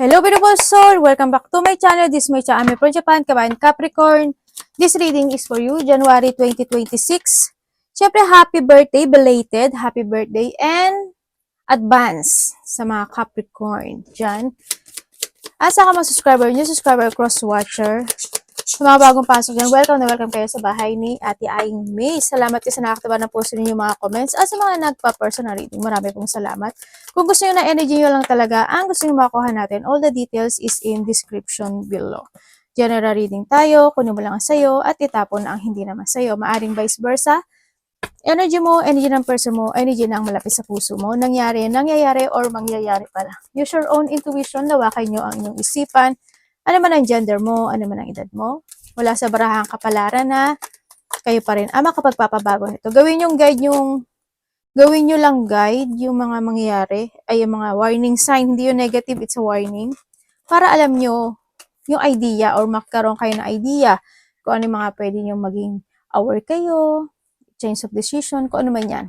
Hello beautiful soul! Welcome back to my channel. This is my channel from Japan, Kabayan Capricorn. This reading is for you, January 2026. Siyempre, happy birthday, belated, happy birthday, and advance sa mga Capricorn dyan. Asa ka mga subscriber, new subscriber, cross-watcher. Sa mga bagong pasok dyan, welcome na welcome kayo sa bahay ni Ate Aing May. Salamat din sa nakakatawa na post ninyo mga comments. At sa mga nagpa-personal reading, marami pong salamat. Kung gusto nyo na energy nyo lang talaga, ang gusto nyo makuha natin, all the details is in description below. General reading tayo, kunin mo lang ang sayo, at itapon ang hindi naman sayo. Maaring vice versa. Energy mo, energy ng person mo, energy na ang malapit sa puso mo. Nangyayari, or mangyayari pala. Use your own intuition, lawakan nyo ang inyong isipan. Ano man ang gender mo, ano man ang edad mo. Wala sa barahang kapalaran na kayo pa rin ang makapagpapabago nito. Gawin nyo lang guide yung mga mangyayari, ay yung mga warning sign, hindi yung negative, it's a warning. Para alam nyo yung idea or magkaroon kayo ng idea kung ano yung mga pwede nyo maging aware kayo, change of decision, kung ano man yan.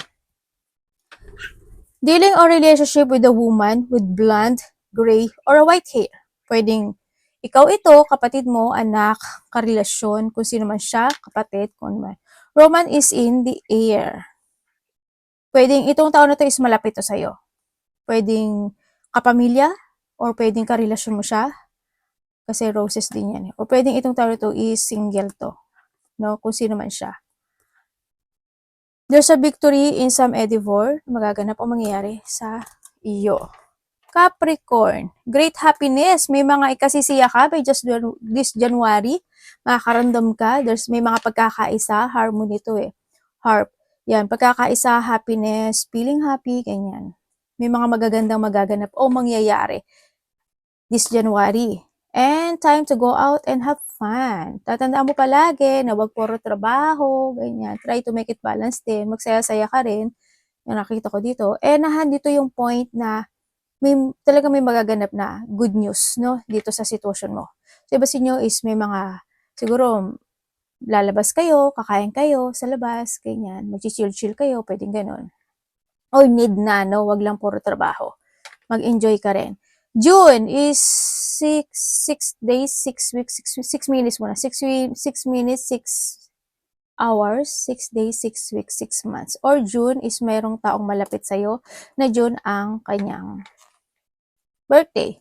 Dealing or relationship with a woman with blonde, gray, or white hair. Pwedeng ikaw ito, kapatid mo, anak, karelasyon, kung sino man siya, kapatid, kung ano man. Roman is in the air. Pwedeng itong taon na ito is malapit to sa'yo. Pwedeng kapamilya, or pwedeng karelasyon mo siya, kasi roses din yan. O pwedeng itong taon na ito is single to, no? Kung sino man siya. There's a victory in some endeavor, magaganap o mangyayari sa iyo. Capricorn, great happiness. May mga ikasisiya ka by just this January. Makakaramdam ka. May mga pagkakaisa. Harmony to eh. Harp. Yan. Pagkakaisa, happiness, feeling happy, ganyan. May mga magagandang magaganap o mangyayari this January. And time to go out and have fun. Tatandaan mo palagi na wag puro trabaho, ganyan. Try to make it balance din. Magsaya-saya ka rin. Yung nakita ko dito. And dito yung point na talaga may magaganap na good news, no? Dito sa sitwasyon mo. So, iba sa inyo is may mga, siguro, lalabas kayo, kakain kayo sa labas, ganyan. Mag-chill-chill kayo, pwedeng ganun. Or need na, no? Wag lang puro trabaho. Mag-enjoy ka rin. June is 6 days, 6 weeks, 6 minutes muna. 6 minutes, 6 hours, 6 days, 6 weeks, 6 months. Or June is mayroong taong malapit sa'yo na June ang kanyang birthday.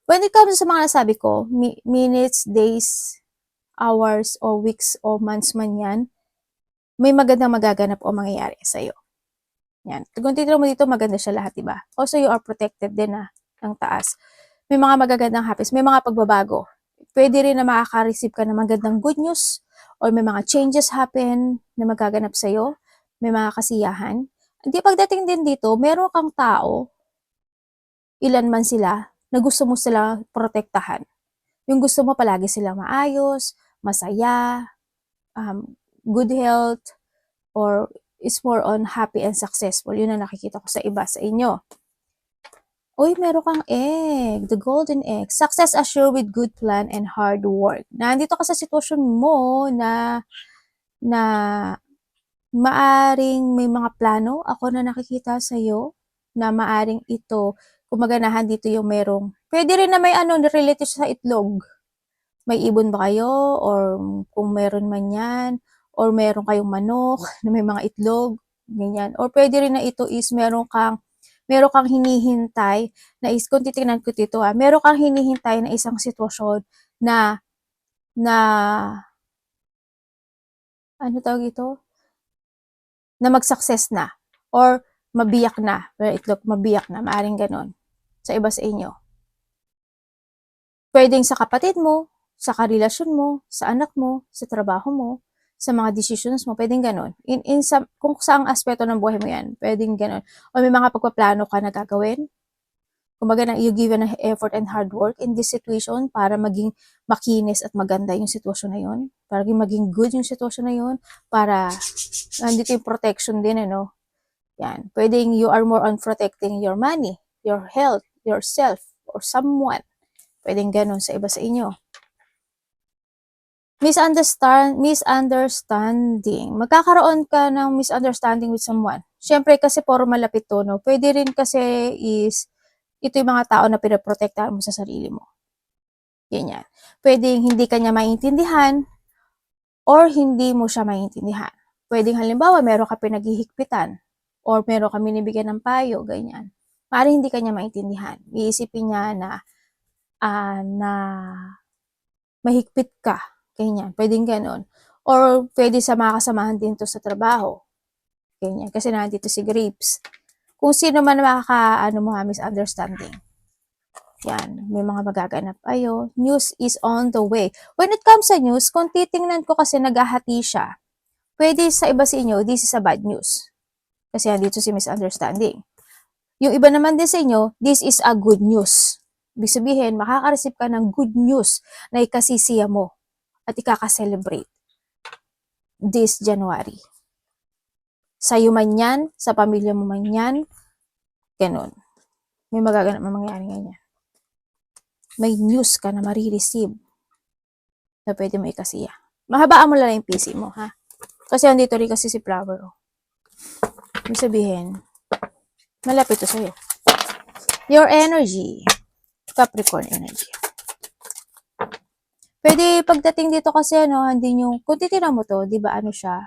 When it comes sa mga nasabi ko, minutes, days, hours, o weeks, o months man yan, may magandang magaganap o mangyayari sa'yo. Yan. Kung titiro mo dito, maganda siya lahat, diba? Also, you are protected din ng taas. May mga magagandang happiness, may mga pagbabago. Pwede rin na makaka-receive ka ng magandang good news, or may mga changes happen na magaganap sa'yo, may mga kasiyahan. Hindi, pagdating din dito, meron kang tao, ilan man sila, na gusto mo sila protektahan. Yung gusto mo palagi sila maayos, masaya, good health, or is more on happy and successful. Yun ang nakikita ko sa iba sa inyo. Uy, meron kang egg, the golden egg. Success assured with good plan and hard work. Nandito ka sa sitwasyon mo na maaring may mga plano ako na nakikita sa iyo na maaring ito, kung maganahan dito yung merong, pwede rin na may related sa itlog. May ibon ba kayo? Or kung meron man yan, or meron kayong manok na may mga itlog, ganyan. Or pwede rin na ito is meron kang hinihintay na kung titingnan ko dito meron kang hinihintay na isang sitwasyon na ano tawag ito? Na mag-success na, or mabiyak na, itlog, mabiyak na, maaring ganon, sa iba sa inyo. Pwedeng sa kapatid mo, sa karelasyon mo, sa anak mo, sa trabaho mo, sa mga decisions mo, pwedeng ganon. Kung saang aspeto ng buhay mo yan, pwedeng ganon. O may mga pagpaplano ka na gagawin. Kumbaga, you give an effort and hard work in this situation para maging makinis at maganda yung sitwasyon na yun. Para maging good yung sitwasyon na yun. Para, nandito yung protection din, ano. Yan. Pwedeng you are more on protecting your money, your health, yourself, or someone. Pwedeng ganon sa iba sa inyo. Misunderstanding. Magkakaroon ka ng misunderstanding with someone. Siyempre kasi puro malapit to, no? Pwede rin kasi is ito yung mga tao na pinaprotektahan mo sa sarili mo. Ganyan. Pwedeng hindi ka niya maintindihan or hindi mo siya maintindihan. Pwedeng halimbawa, meron ka pinaghihigpitan or meron ka binibigyan ng payo, ganyan. Maaaring hindi ka niya maintindihan. Iisipin niya na mahigpit ka, ganyan. Pwedeng ganon. Or pwede sa mga kasamahan din to sa trabaho. Ganyan. Kasi nandito si Grapes. Kung sino man misunderstanding. Yan, may mga magaganap. Ayo, news is on the way. When it comes sa news, kung titingnan ko kasi naghahati siya, pwede sa iba sa inyo, this is a bad news. Kasi andito si misunderstanding. Yung iba naman din sa inyo, this is a good news. Ibig sabihin, makaka-receive ka ng good news na ikasisiya mo at ikaka-celebrate this January. Sa'yo man yan, sa pamilya mo man yan, ganun. May magaganap na mangyayari ganyan. May news ka na marireceive na pwede mo ikasiya. Mahabaan mo lang yung PC mo, ha? Kasi andito rin kasi si Flower. Ibig sabihin, malapit to sa'yo. Your energy. Capricorn energy. Pwede pagdating dito kasi hindi nyo, kung titira mo to, di ba siya?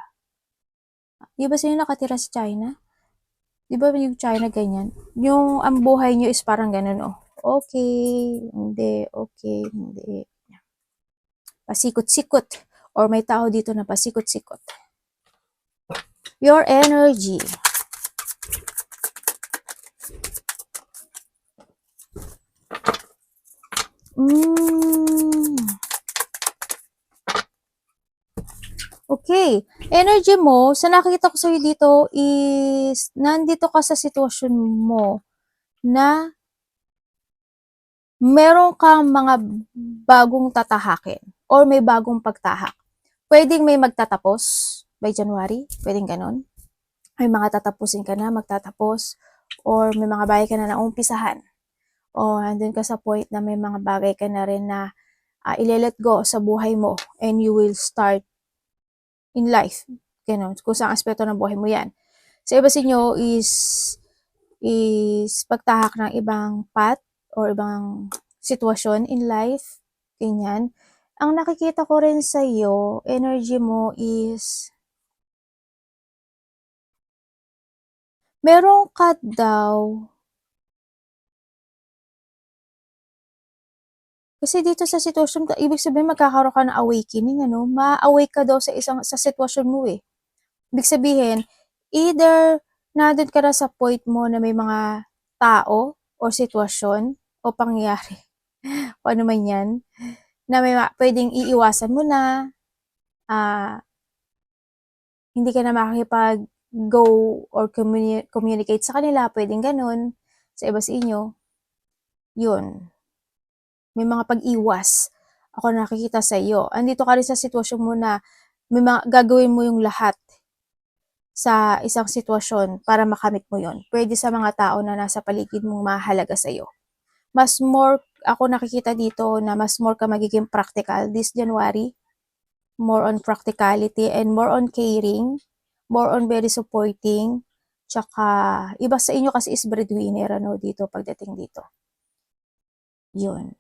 Di ba sino nakatira sa China? Di ba yung China ganyan? Yung ang buhay nyo is parang ganun, Okay, hindi, okay, hindi. Pasikot-sikot. Or may tao dito na pasikot-sikot. Your energy. Okay. Energy mo, sa nakikita ko sa'yo dito is, nandito ka sa sitwasyon mo na meron kang mga bagong tatahakin or may bagong pagtahak. Pwedeng may magtatapos by January, pwedeng ganon. May mga tatapusin ka na, magtatapos, or may mga bagay ka na naumpisahan. O andun ka sa point na may mga bagay ka na rin na ile-let go sa buhay mo and you will start in life. Ganon. Kung saan aspeto ng buhay mo yan. Sa iba sa inyo is pagtahak ng ibang path or ibang sitwasyon in life. Ganyan. Ang nakikita ko rin sa iyo, energy mo is meron ka daw. Kasi dito sa sitwasyon, ibig sabihin magkakaroon ka ng awakening, ma-awake ka daw sa sitwasyon mo eh. Ibig sabihin, either nandun ka na sa point mo na may mga tao o sitwasyon o pangyayari, o ano man yan, na may pwedeng iiwasan mo na, hindi ka na makakipag-go or communicate sa kanila, pwedeng ganun, sa iba sa inyo, yun. May mga pag-iwas ako nakikita sa iyo. Andito ka rin sa sitwasyon mo na may gagawin mo yung lahat sa isang sitwasyon para makamit mo yon. Pwede sa mga tao na nasa paligid mong mahalaga sa iyo. Mas more, ako nakikita dito na mas more ka magiging practical this January. More on practicality and more on caring. More on very supporting. Tsaka, iba sa inyo kasi is breadwinner dito pagdating dito. Yun.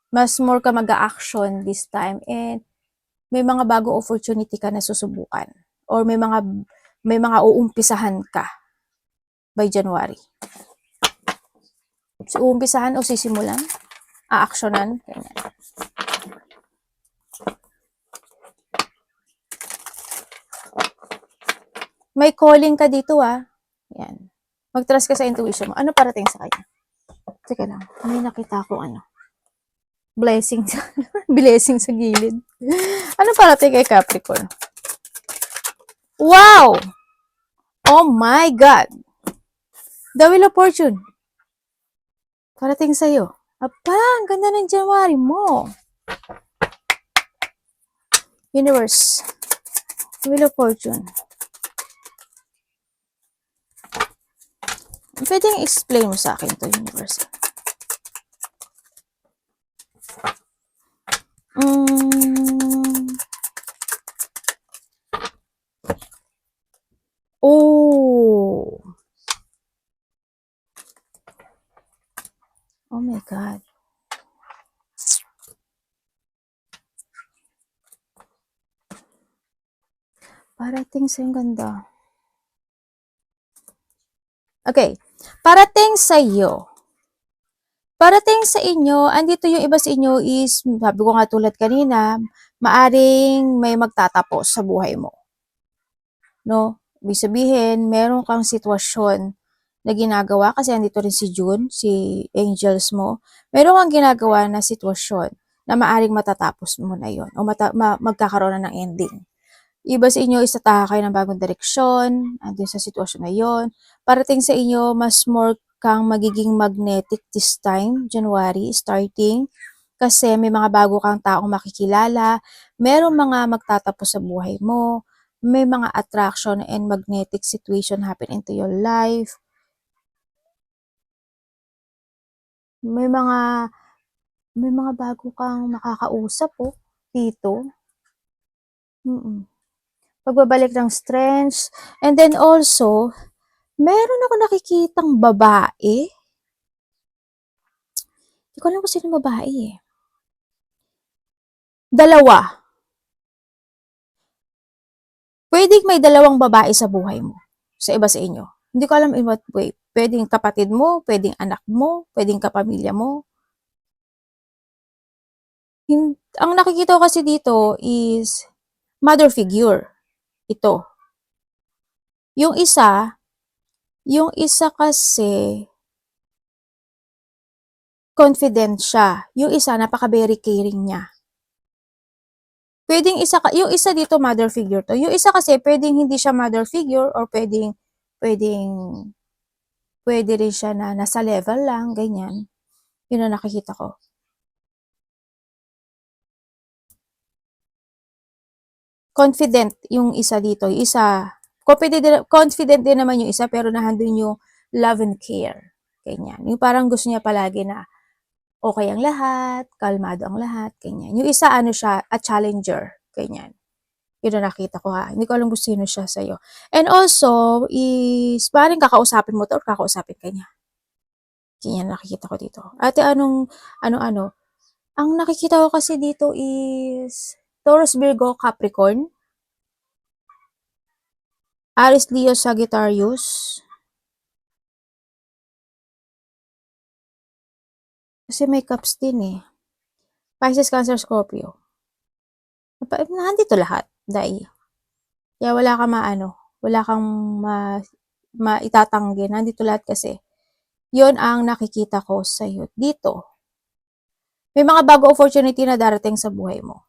Mas more ka mag-a-action this time and may mga bago opportunity ka na susubukan or may mga uumpisahan ka by January. So, uumpisahan o sisimulan, a-actionan, ganyan. May calling ka dito Yan. Mag-trust ka sa intuition mo. Ano parating sa kanya? Teka lang, may nakita ko blessing blessing sa gilid. Ano parating kay Capricorn? Wow! Oh my God! The Wheel of Fortune. Parating sa'yo. Aba, ang ganda ng January mo. Universe. Wheel of Fortune. Pwedeng explain mo sa akin to, Universe. Oh. Parating sa ganda. Okay. Parating sa iyo. Parating sa inyo, andito yung iba sa inyo is, sabi ko nga tulad kanina, maaring may magtatapos sa buhay mo. No? Ibig sabihin, meron kang sitwasyon na ginagawa, kasi andito rin si June, si angels mo, meron kang ginagawa na sitwasyon na maaring matatapos mo na yon o magkakaroon na ng ending. Iba sa inyo, isataha kayo ng bagong direksyon, andun sa sitwasyon na yon. Parating sa inyo, mas more kang magiging magnetic this time, January, starting. Kasi may mga bago kang taong makikilala, merong mga magtatapos sa buhay mo, may mga attraction and magnetic situation happen into your life. May mga bago kang makakausap dito. Pagbabalik ng strengths. And then also, meron ako nakikitang babae. Hindi ko alam kung sino babae eh. Dalawa. Pwedeng may dalawang babae sa buhay mo. Sa iba sa inyo. Hindi ko alam in what way. Pwedeng kapatid mo, pwedeng anak mo, pwedeng kapamilya mo. Ang nakikita ko kasi dito is mother figure. Ito. Yung isa kasi confident siya. Yung isa napaka-very caring niya. Pwedeng yung isa dito mother figure to. Yung isa kasi pwedeng hindi siya mother figure or pwede rin siya na nasa level lang, ganyan. Yun ang nakikita ko. Confident yung isa dito. Yung isa, confident din naman yung isa, pero nahandun yung love and care. Ganyan. Yung parang gusto niya palagi na okay ang lahat, kalmado ang lahat, ganyan. Yung isa, ano siya, a challenger, ganyan. Yun na nakita ko ha. Hindi ko alam kung sino siya sa'yo. And also, is, parang kakausapin mo to or kakausapin ka niya. Ganyan nakikita ko dito. Ate, ano? Ang nakikita ko kasi dito is Taurus, Virgo, Capricorn, Aries, Leo, Sagittarius. Kasi may cups din eh. Pisces, Cancer, Scorpio. Nandito lahat, dai. Kaya wala kang wala kang maitatanggi. Nandito lahat kasi. Yun ang nakikita ko sa'yo dito. May mga bago opportunity na darating sa buhay mo.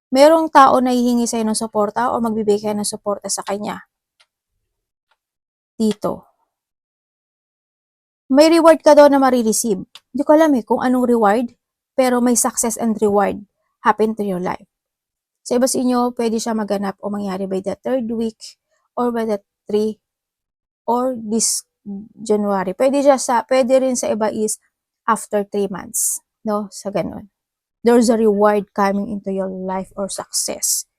Merong tao na hihingi sa'yo ng suporta o magbibigay ng suporta sa kanya. Dito. May reward ka daw na marireceive. Hindi ko alam kung anong reward, pero may success and reward happen to your life. Sa iba sa inyo, pwede siya maganap o mangyari by the 3rd week or by the 3 or this January. Pwede rin sa iba is after 3 months. No? Sa ganun. There's a reward coming into your life or success.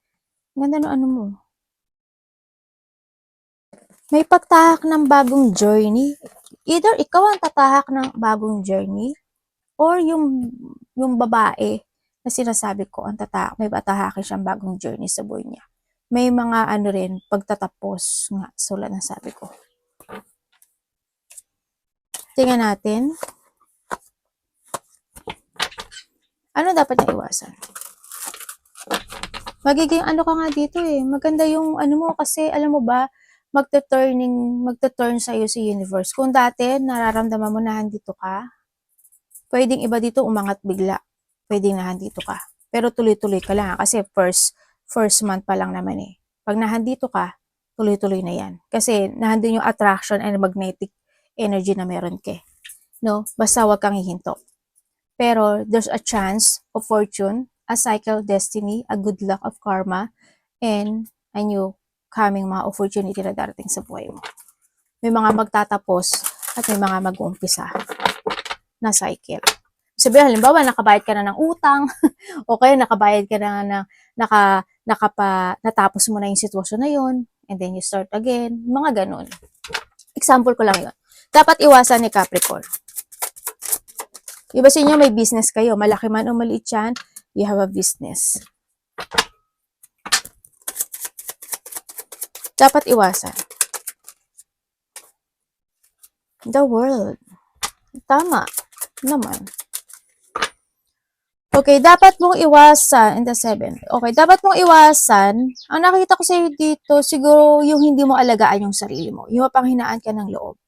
Ganda no ano mo. May pagtahak ng bagong journey. Either ikaw ang tatahak ng bagong journey or yung babae na sinasabi ko ang may patahakin siyang bagong journey sa buhay niya. May mga rin, pagtatapos nga, sulat na sabi ko. Tingnan natin. Ano dapat na iwasan? Magiging ka nga dito maganda yung mo kasi alam mo ba, magte-turn sa'yo si universe. Kung dati, nararamdaman mo na handito ka, pwedeng iba dito umangat bigla. Pwedeng nahandito ka. Pero tuloy-tuloy ka lang kasi first month pa lang naman Pag nahandito ka, tuloy-tuloy na yan. Kasi nahandun yung attraction and magnetic energy na meron ka. No? Basta wag kang hihinto. Pero there's a chance of fortune, a cycle of destiny, a good luck of karma, and a new coming mga opportunity na darating sa buhay mo. May mga magtatapos at may mga mag-uumpisa na cycle. Sabihin, halimbawa, nakabayad ka na ng utang, o kaya nakabayad ka na natapos mo na yung sitwasyon na yun, and then you start again, mga ganun. Example ko lang yun. Dapat iwasan ni Capricorn. Iba sa inyo, may business kayo. Malaki man o maliit yan, you have a business. Dapat iwasan. The world. Tama naman. Okay, dapat mong iwasan, in the 7. Okay, dapat mong iwasan, ang nakita ko sa'yo dito, siguro yung hindi mo alagaan yung sarili mo, yung mapanghinaan ka ng loob.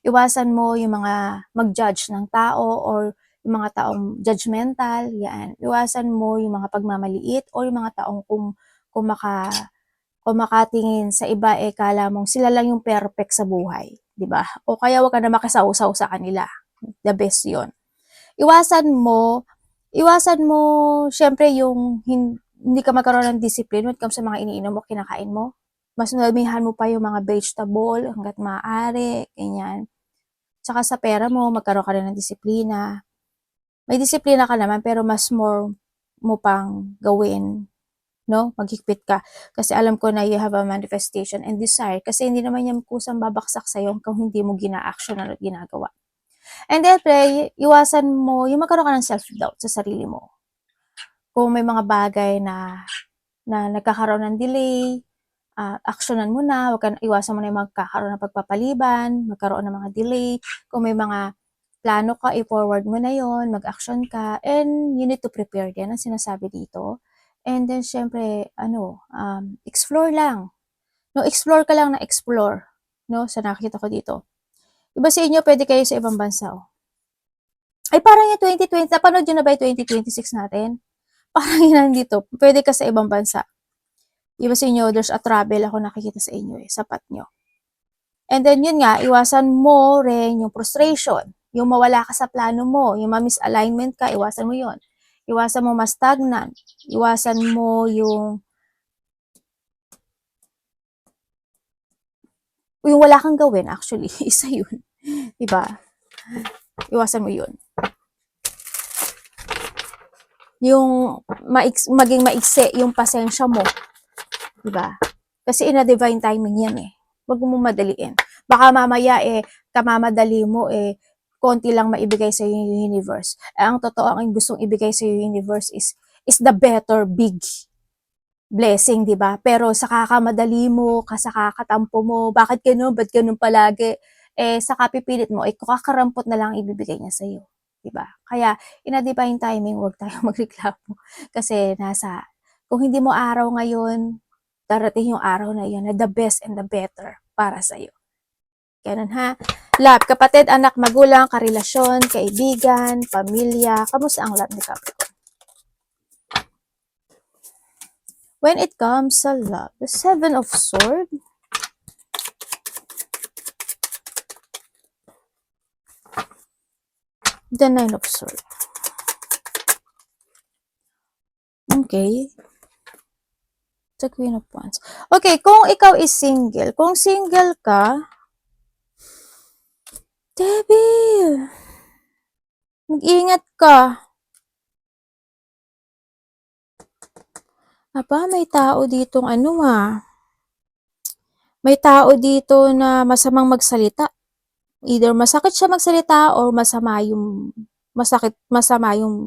Iwasan mo yung mga mag-judge ng tao or yung mga taong judgmental, yan. Iwasan mo yung mga pagmamaliit or yung mga taong kung, kung makatingin sa iba, kala mong sila lang yung perfect sa buhay, di ba? O kaya wag ka na makisausaw sa kanila. The best yon. Iwasan mo, syempre yung hindi ka magkaroon ng discipline when it comes sa mga iniinom o kinakain mo. Mas damihan mo pa yung mga vegetable hanggat maaari, ganyan. Tsaka sa pera mo, magkaroon ka rin ng disiplina. May disiplina ka naman, pero mas more mo pang gawin, no? Maghigpit ka. Kasi alam ko na you have a manifestation and desire. Kasi hindi naman yan kusang babaksak sa'yo kung hindi mo gina-action at ginagawa. And then, iwasan mo yung magkaroon ka ng self-doubt sa sarili mo. Kung may mga bagay na nagkakaroon ng delay, actionan mo na, iwasan mo na yung magkakaroon ng pagpapaliban, magkaroon ng mga delay. Kung may mga plano ka, i-forward mo na yon, mag-action ka, and you need to prepare din ang sinasabi dito. And then, syempre, explore lang. No, explore ka lang na explore. No, sa nakita ko dito. Iba sa inyo, pwede kayo sa ibang bansa, oh. Ay, parang yung 2020, napanood yun na ba yung 2026 natin? Parang yun nandito, pwede ka sa ibang bansa. Iba sa inyo, there's a travel ako nakikita sa inyo sapat nyo. And then yun nga, iwasan mo rin yung frustration, yung mawala ka sa plano mo, yung ma-misalignment ka, iwasan mo yun. Iwasan mo ma-stagnant, iwasan mo yung wala kang gawin actually, isa yun. Diba? Iwasan mo yun. Yung maging maigsi yung pasensya mo. Diba? Kasi in a divine timing yan Huwag mo madaliin. Baka mamaya kamamadali mo konti lang maibigay sa yung universe. Ang totoo, ang gustong ibigay sa yung universe is the better big blessing, di ba? Pero sa kakamadali mo, sa kakatampo mo, bakit ganun, ba't ganun palagi? Sa kapipilit mo, kakarampot na lang ibibigay niya sa iyo, di ba? Kaya in a divine timing, huwag tayong magreklamo kasi kung hindi mo araw ngayon, darating yung araw na yun na the best and the better para sa iyo. Ganun ha. Love, kapatid, anak, magulang, karelasyon, kaibigan, pamilya, kamusta ang love ni Capricorn? When it comes sa love, the 7 of Swords, the 9 of Swords. Okay. The Queen of Wands. Okay, kung ikaw is single, kung single ka, Debbie, mag-ingat ka. Aba, may tao ditong may tao dito na masamang magsalita. Either masakit siya magsalita or masama yung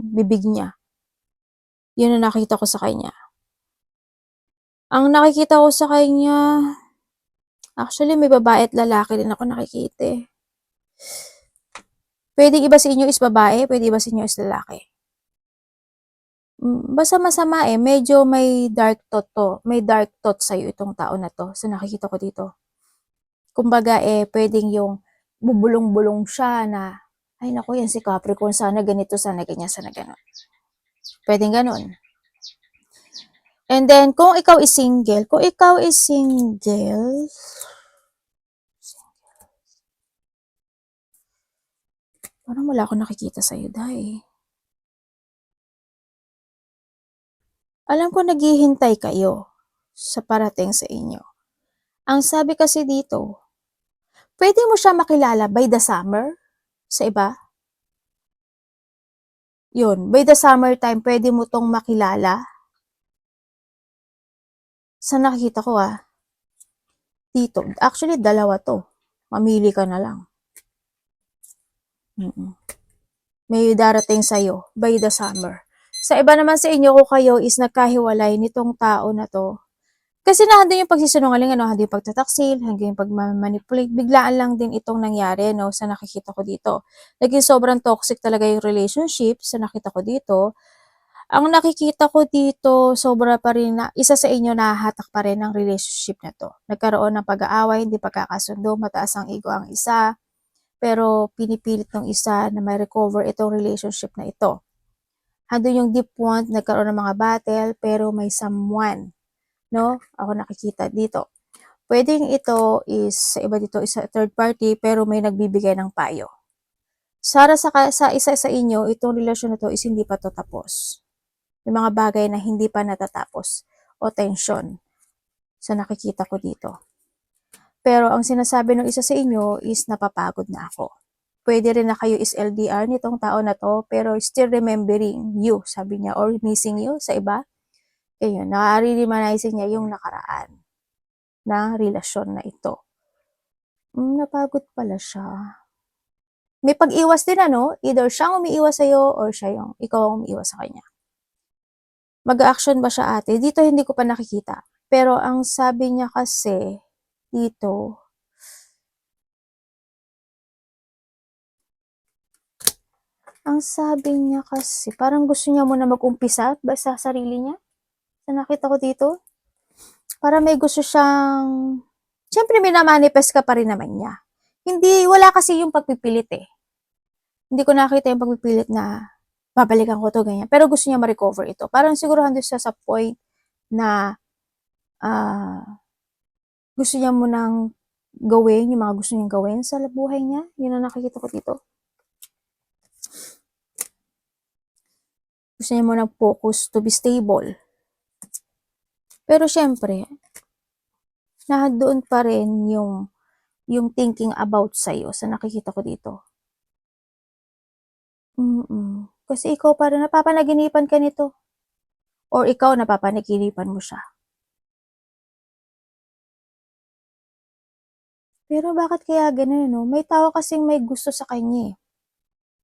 bibig niya. Yun ang nakita ko sa kanya. Ang nakikita ko sa kanya, actually may babae at lalaki din ako nakikita Pwede iba sa inyo is babae, pwede iba sa inyo is lalaki. Basta masama medyo may dark thought to. May dark thought sa'yo itong tao na to. So nakikita ko dito. Kumbaga pwedeng yung bubulong-bulong siya na, ay naku yan si Capricorn, sana ganito, sana ganyan, sana ganon. Pwedeng ganon. And then, kung ikaw is single, parang wala akong nakikita sa'yo, Day. Alam ko naghihintay kayo sa parating sa inyo. Ang sabi kasi dito, pwede mo siya makilala by the summer sa iba. Yun, by the summertime, pwede mo tong makilala. Sa nakikita ko dito. Actually, dalawa to. Mamili ka na lang. May darating sa'yo by the summer. Sa iba naman sa inyo, kung kayo is nagkahiwalay nitong tao na to, Kasi nandun yung pagsisinungaling, ano, nandun yung pagtataksil, hanggang yung pagmamanipulate, biglaan lang din itong nangyari, no, sa nakikita ko dito. Naging sobrang toxic talaga yung relationship sa nakita ko dito. Ang nakikita ko dito, sobra pa rin na, isa sa inyo nahahatak pa rin ang relationship na to. Nagkaroon ng pag-aaway, hindi pagkakasundo, mataas ang ego ang isa, pero pinipilit ng isa na may recover itong relationship na ito. Handun yung deep want, nagkaroon ng mga battle, pero may someone, no? Ako nakikita dito. Pwedeng ito is, sa iba dito is a third party, pero may nagbibigay ng payo. Sa isa sa inyo, itong relasyon na to is hindi pa to tapos. May mga bagay na hindi pa natatapos o tension sa nakikita ko dito. Pero ang sinasabi ng isa sa inyo is napapagod na ako. Pwede rin na kayo is LDR nitong tao na to, pero still remembering you, sabi niya, or missing you sa iba. Ayun, nare-reminisce niya yung nakaraan na relasyon na ito. Napagod pala siya. May pag-iwas din, ano? Either siyang umiiwas sa'yo or ikaw ang umiiwas sa kanya. Mag-action ba siya, ate? Dito hindi ko pa nakikita. Pero ang sabi niya kasi dito, parang gusto niya muna mag-umpisa ba sa sarili niya? Sa nakita ko dito, para may gusto siyang, siyempre minamanifest ka pa rin naman niya. Wala kasi yung pagpipilit eh. Hindi ko nakita yung pagpipilit na babalikan ko to, ganyan. Pero gusto niya ma-recover ito. Parang siguro hando siya sa point na gusto niya munang gawin yung mga gusto niyang gawin sa buhay niya. Yun ang nakikita ko dito. Gusto niya munang focus to be stable. Pero syempre, doon pa rin yung thinking about sa'yo sa nakikita ko dito. Kasi ikaw pa rin, napapanaginipan ka nito. Or ikaw, napapanaginipan mo siya. Pero bakit kaya ganun, no? May tao kasing may gusto sa kanya eh.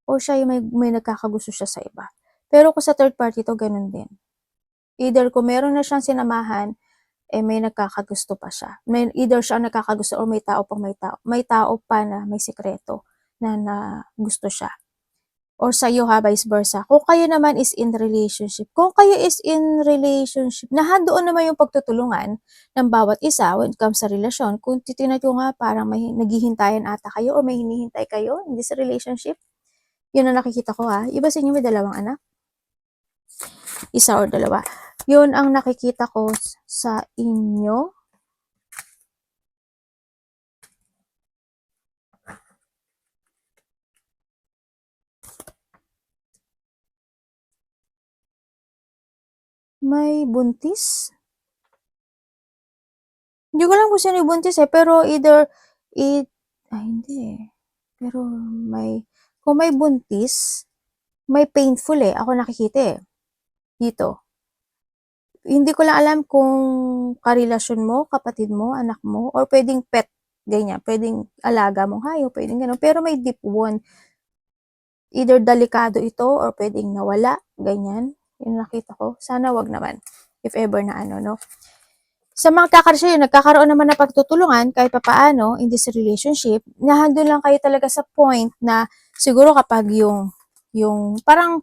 O siya yung may nagkakagusto siya sa iba. Pero kung sa third party to, ganun din. Either kung meron na siyang sinamahan, may nagkakagusto pa siya. Either siya ang nagkakagusto or may tao pa na may sikreto na gusto siya. Or sa'yo ha, vice versa. Kung kayo naman is in relationship, doon naman yung pagtutulungan ng bawat isa when it comes sa relasyon. Kung titignan ko nga, parang may naghihintayan ata kayo or may hinihintay kayo in this relationship. Yun ang nakikita ko ha. Iba sa inyo may dalawang anak? Isa or dalawa. Yun ang nakikita ko sa inyo. May buntis? Hindi ko alam kung sino yung buntis eh, pero hindi eh. Pero kung may buntis, may painful eh. Ako nakikita eh. Dito. Hindi ko lang alam kung karelasyon mo, kapatid mo, anak mo, or pwedeng pet, ganyan. Pwedeng alaga mong hayop, pwedeng gano'n. Pero may deep wound. Either delikado ito or pwedeng nawala, ganyan. Yung nakita ko. Sana wag naman. If ever na no? Sa mga kakarelasyon, nagkakaroon naman ng pagtutulungan kahit papaano in this relationship, nahandun lang kayo talaga sa point na siguro kapag yung parang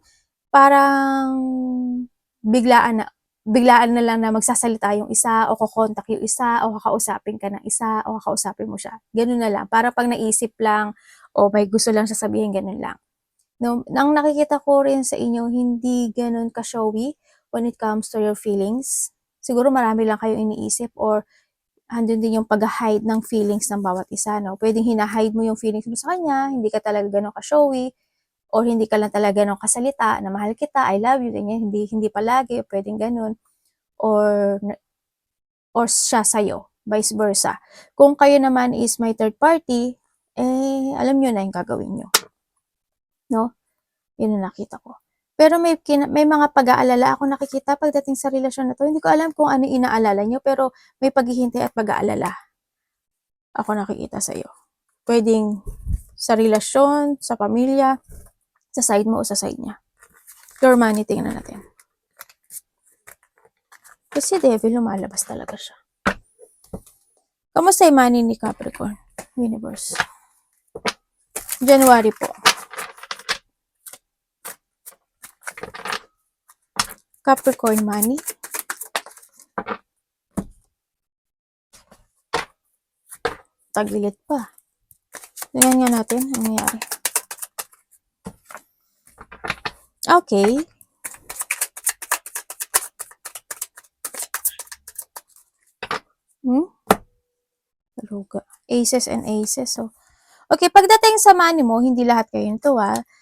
biglaan na lang na magsasalita yung isa o kukontak yung isa o kakausapin ka ng isa o kakausapin mo siya. Ganun na lang. Para pag naisip lang o may gusto lang siya sabihin, ganun lang. No, ang nakikita ko rin sa inyo, hindi ganun ka-showy when it comes to your feelings. Siguro marami lang kayong iniisip or andun din yung pag-hide ng feelings ng bawat isa, no? Pwedeng hina-hide mo yung feelings mo sa kanya, hindi ka talaga ganun ka-showy, or hindi ka lang talaga ganun kasalita na mahal kita, I love you, ganyan, hindi palagi, pwedeng ganun, or siya sa'yo, vice versa. Kung kayo naman is may third party, alam nyo na yung gagawin nyo. No? Yun ang nakita ko. Pero may mga pag-aalala ako nakikita pagdating sa relasyon na to. Hindi ko alam kung ano inaalala nyo, pero may paghihintay at pag-aalala ako nakikita sa iyo. Pwedeng sa relasyon, sa pamilya, sa side mo o sa side niya. Your money, tingnan natin. Kasi devil, lumalabas talaga siya. Kamusta yung money ni Capricorn? Universe. January po. Capricorn money. Taglilit pa. Tingnan nga natin ang nangyari. Okay. Ruga. Aces and aces. So, okay, pagdating sa money mo, hindi lahat kayo nito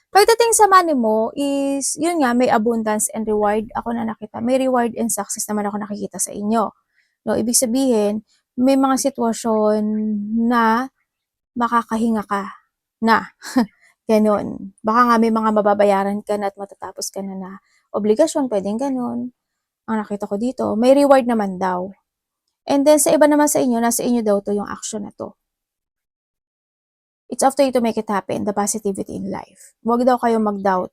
Pagdating sa money mo is, yun nga, may abundance and reward ako na nakita. May reward and success naman ako nakikita sa inyo. No, ibig sabihin, may mga sitwasyon na makakahinga ka na. Ganon. Baka nga may mga mababayaran ka na at matatapos ka na obligasyon, pwedeng ganon. Ang nakita ko dito, may reward naman daw. And then, sa iba naman sa inyo, nasa inyo daw to yung action na to. It's up to you to make it happen, the positivity in life. Huwag daw kayo mag-doubt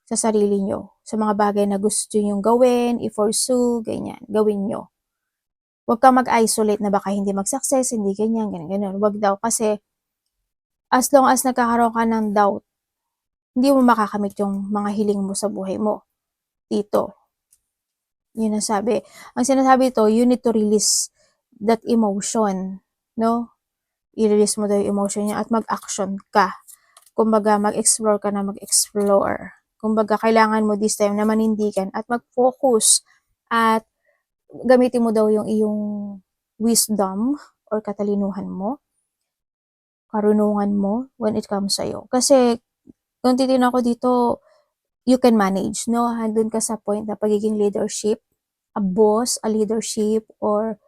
sa sarili nyo, sa mga bagay na gusto nyong gawin, i-pursue, ganyan, gawin nyo. Huwag kang mag-isolate na baka hindi mag-success, hindi ganyan, ganyan. Huwag daw kasi as long as nagkakaroon ka ng doubt, hindi mo makakamit yung mga hiling mo sa buhay mo. Dito. Yun ang sabi. Ang sinasabi ito, you need to release that emotion, no? I-release mo daw yung emotion niya at mag-action ka. Kumbaga, mag-explore ka na mag-explore. Kumbaga, kailangan mo this time na manindigan at mag-focus at gamitin mo daw yung iyong wisdom or katalinuhan mo, karunungan mo when it comes sa'yo. Kasi, kung titignan ko dito, you can manage, no? Handun ka sa point na pagiging leadership, a boss, a leadership, or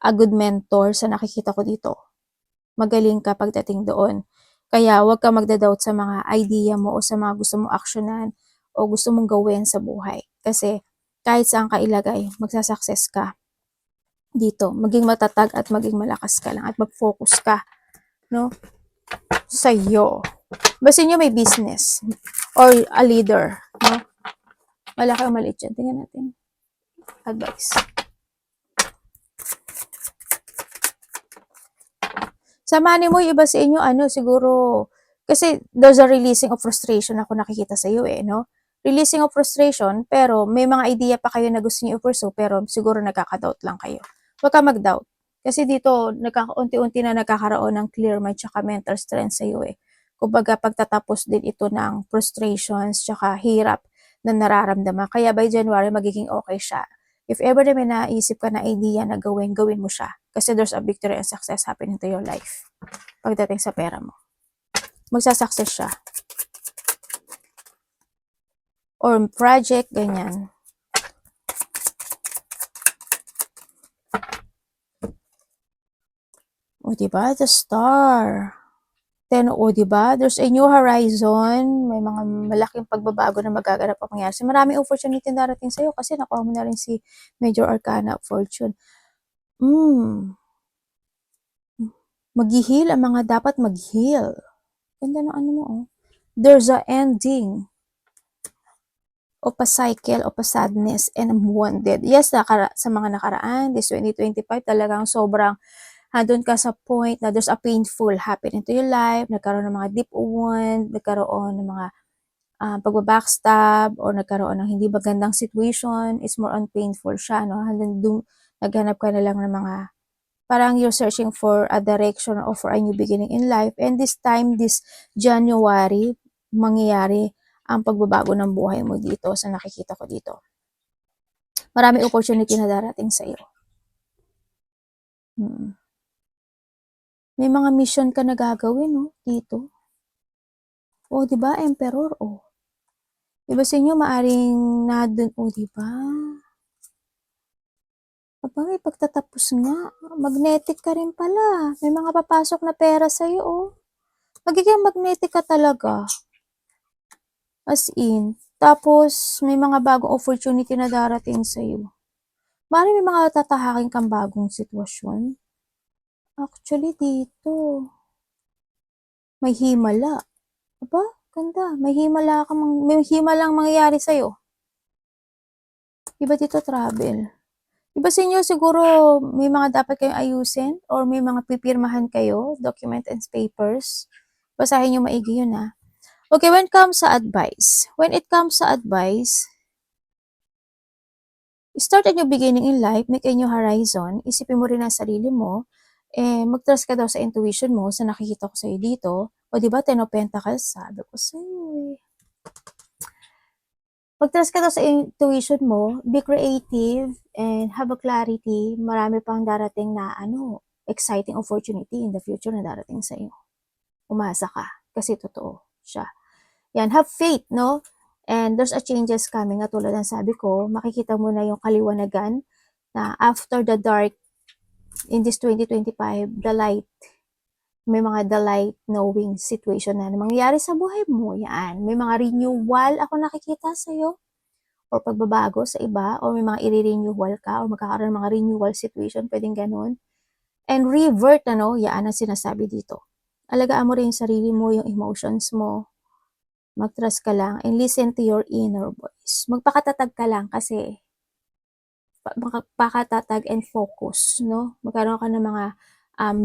a good mentor sa nakikita ko dito. Magaling ka pagdating doon. Kaya huwag ka magda-doubt sa mga idea mo o sa mga gusto mong aksyonan o gusto mong gawin sa buhay. Kasi kahit saan ka ilagay, magsasucess ka dito. Maging matatag at maging malakas ka lang at mag-focus ka, no? Sa'yo. Basta nyo may business or a leader, no? Malaki o maliit yan. Tingnan natin. Advice. Sa money mo, iba sa inyo, siguro, kasi there's a releasing of frustration ako nakikita sa iyo no? Releasing of frustration, pero may mga idea pa kayo na gusto niyo i-pursue, pero siguro nagkaka-doubt lang kayo. Huwag ka mag-doubt. Kasi dito, unti-unti na nagkakaroon ng clear mind tsaka mental strength sa iyo Kumbaga, pagtatapos din ito ng frustrations tsaka hirap na nararamdaman. Kaya by January, magiging okay siya. If ever na may naisip ka na idea na gawin mo siya. Kasi there's a victory and success happening to your life. Pagdating sa pera mo. Magsasucess siya. Or project, ganyan. O, diba? The star. Then, o, diba? There's a new horizon. May mga malaking pagbabago na magaganap ang mangyari. So, maraming opportunity darating sa'yo kasi nakuha mo na rin si Major Arcana of Fortune. Mag-heal ang mga dapat mag-heal. Ganda ng ano mo, There's a ending of a cycle of a sadness and I'm wounded. Yes, sa mga nakaraan, this 2025, talagang sobrang doon ka sa point na there's a painful happening to your life, nagkaroon ng mga deep wound, nagkaroon ng mga pagbabackstab, or nagkaroon ng hindi magandang situation. It's more on painful siya, no? Doon, naghanap ka na lang ng mga parang you're searching for a direction or for a new beginning in life. And this time, this January, mangyayari ang pagbabago ng buhay mo dito sa nakikita ko dito. Marami opportunity na darating sa iyo. May mga mission ka na gagawin, no? Dito. O, diba? Emperor, o. Iba sa inyo, maaring nadun, o, diba? Aba, may pagtatapos nga. Magnetic ka rin pala. May mga papasok na pera sa'yo, oh. Magiging magnetic ka talaga. As in. Tapos, may mga bagong opportunity na darating sa'yo. Bari may mga tatahakin kang bagong sitwasyon. Actually, dito. May himala. Aba, ganda. May himalang mangyayari sa'yo. Iba dito travel. Iba sa inyo siguro may mga dapat kayong ayusin or may mga pipirmahan kayo, document and papers. Basahin niyo maigi yun ha. Okay, when it comes sa advice. When it comes sa advice, start a new beginning in life, make a new horizon, isipin mo rin ang sarili mo, mag-trust ka daw sa intuition mo, sa nakikita ko sa'yo dito. O diba, Ten of Pentacles, sabi ko sa'yo eh. Mag-trust ka daw sa intuition mo, be creative, and have a clarity. Marami pang darating na exciting opportunity in the future na darating sa iyo. Umasa ka, kasi totoo siya. Yan, have faith, no? And there's a changes coming, at tulad ng sabi ko, makikita mo na yung kaliwanagan na after the dark in this 2025, the light, may mga the light knowing situation na mangyayari sa buhay mo. Yan, may mga renewal ako nakikita sa iyo or pagbabago sa iba or may mga i-renewal ka or magkakaroon ng mga renewal situation, pwedeng ganun. And revert, yan ang sinasabi dito. Alagaan mo rin yung sarili mo, yung emotions mo. Mag-trust ka lang and listen to your inner voice. Magpakatatag ka lang kasi magpakatatag and focus, no? Magkaroon ka ng mga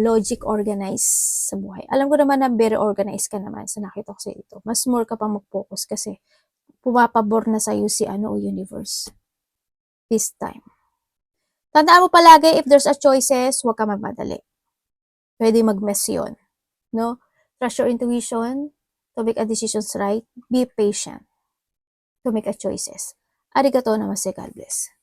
logic organized sa buhay. Alam ko naman na very organized ka naman sa nakita ko sa ito. Mas more ka pang mag-focus kasi pumapabor na sa'yo si universe this time. Tandaan mo palagi, if there's a choices, huwag ka magmadali. Pwede mag-mess yun, no? Trust your intuition to make a decisions right. Be patient to make a choices. Arigato namaste, God bless.